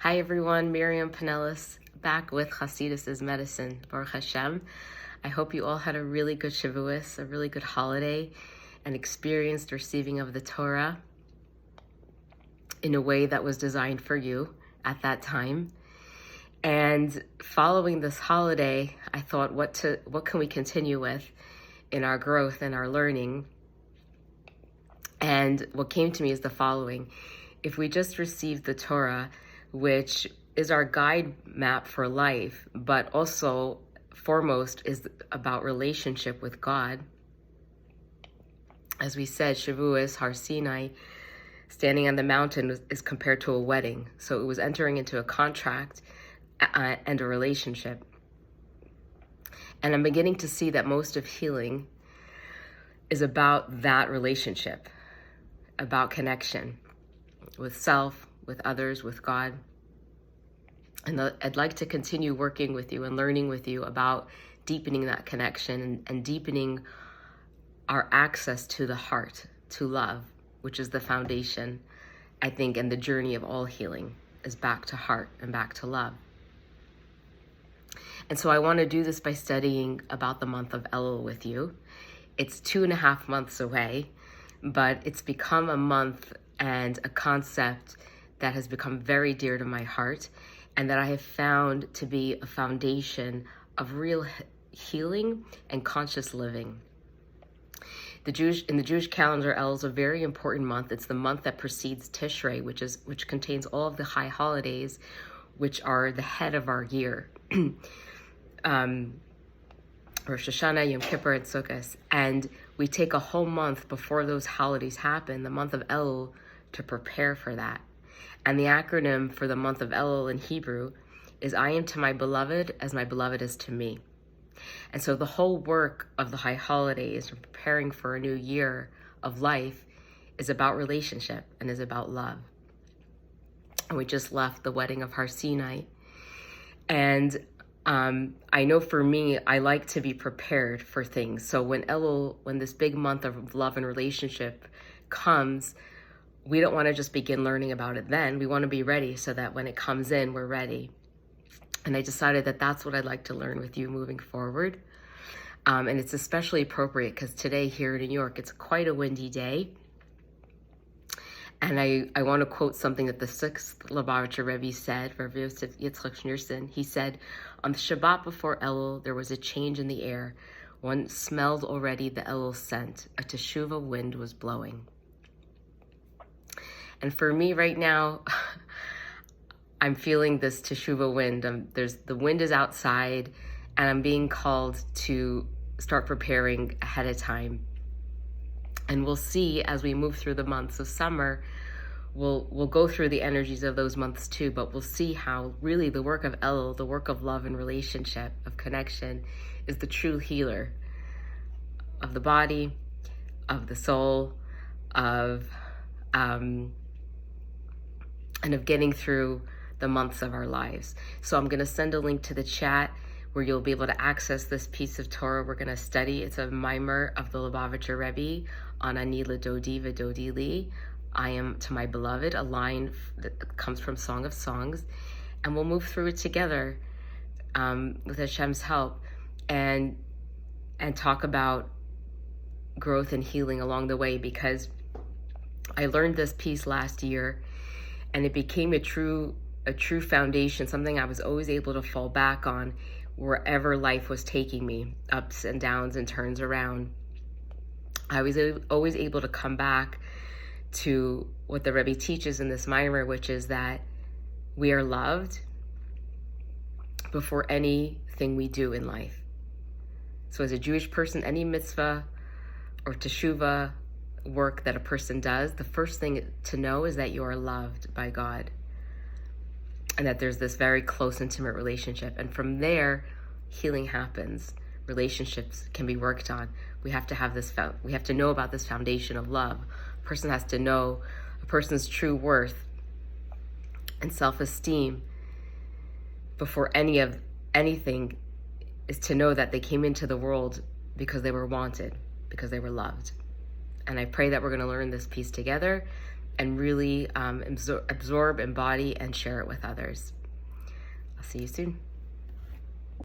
Hi everyone, Miriam Pinellas back with Chassidus' Medicine, Baruch Hashem. I hope you all had a really good Shavuos, a really good holiday, and experienced receiving of the Torah in a way that was designed for you at that time. And following this holiday, I thought, what can we continue with in our growth and our learning? And what came to me is the following. If we just received the Torah, which is our guide map for life, but also foremost is about relationship with God. As we said, Shavuos, Har Sinai, standing on the mountain is compared to a wedding. So it was entering into a contract and a relationship. And I'm beginning to see that most of healing is about that relationship, about connection with self, with others, with God. And I'd like to continue working with you and learning with you about deepening that connection and deepening our access to the heart, to love, which is the foundation, I think, and the journey of all healing is back to heart and back to love. And so I want to do this by studying about the month of Elul with you. It's 2.5 months away, but it's become a month and a concept that has become very dear to my heart and that I have found to be a foundation of real healing and conscious living. In the Jewish calendar, Elul is a very important month. It's the month that precedes Tishrei, which contains all of the high holidays, which are the head of our year. Rosh Hashanah, Yom Kippur, and Sukkot. And we take a whole month before those holidays happen, the month of Elul, to prepare for that. And the acronym for the month of Elul in Hebrew is I am to my beloved as my beloved is to me. And so the whole work of the high holidays and preparing for a new year of life is about relationship and is about love. And we just left the wedding of Har Sinai. And I know for me, I like to be prepared for things. So when Elul, when this big month of love and relationship comes, we don't want to just begin learning about it then. We want to be ready so that when it comes in, we're ready. And I decided that that's what I'd like to learn with you moving forward. And it's especially appropriate because today here in New York, it's quite a windy day. And I want to quote something that the 6th Lubavitcher Rebbe said, Rav Yosef Yitzchak Schneerson. He said, on the Shabbat before Elul, there was a change in the air. One smelled already the Elul scent. A teshuvah wind was blowing. And for me right now, I'm feeling this teshuvah wind. The wind is outside, and I'm being called to start preparing ahead of time. And we'll see as we move through the months of summer, we'll go through the energies of those months too, but we'll see how really the work of Elul, the work of love and relationship, of connection, is the true healer of the body, of the soul, and of getting through the months of our lives. So I'm going to send a link to the chat where you'll be able to access this piece of Torah we're going to study. It's a mimer of the Lubavitcher Rebbe on Ani L'Dodi V'Dodi Li. I am to my beloved, a line that comes from Song of Songs. And we'll move through it together with Hashem's help and talk about growth and healing along the way, because I learned this piece last year and it became a true foundation, something I was always able to fall back on wherever life was taking me, ups and downs and turns around. I was always able to come back to what the Rebbe teaches in this mimer, which is that we are loved before anything we do in life. So as a Jewish person, any mitzvah or teshuvah work that a person does, the first thing to know is that you are loved by God and that there's this very close, intimate relationship. And from there, healing happens. Relationships can be worked on. We have to have this. We have to know about this foundation of love. A person has to know a person's true worth and self-esteem before anything is to know that they came into the world because they were wanted, because they were loved. And I pray that we're going to learn this piece together and really absorb, embody, and share it with others. I'll see you soon.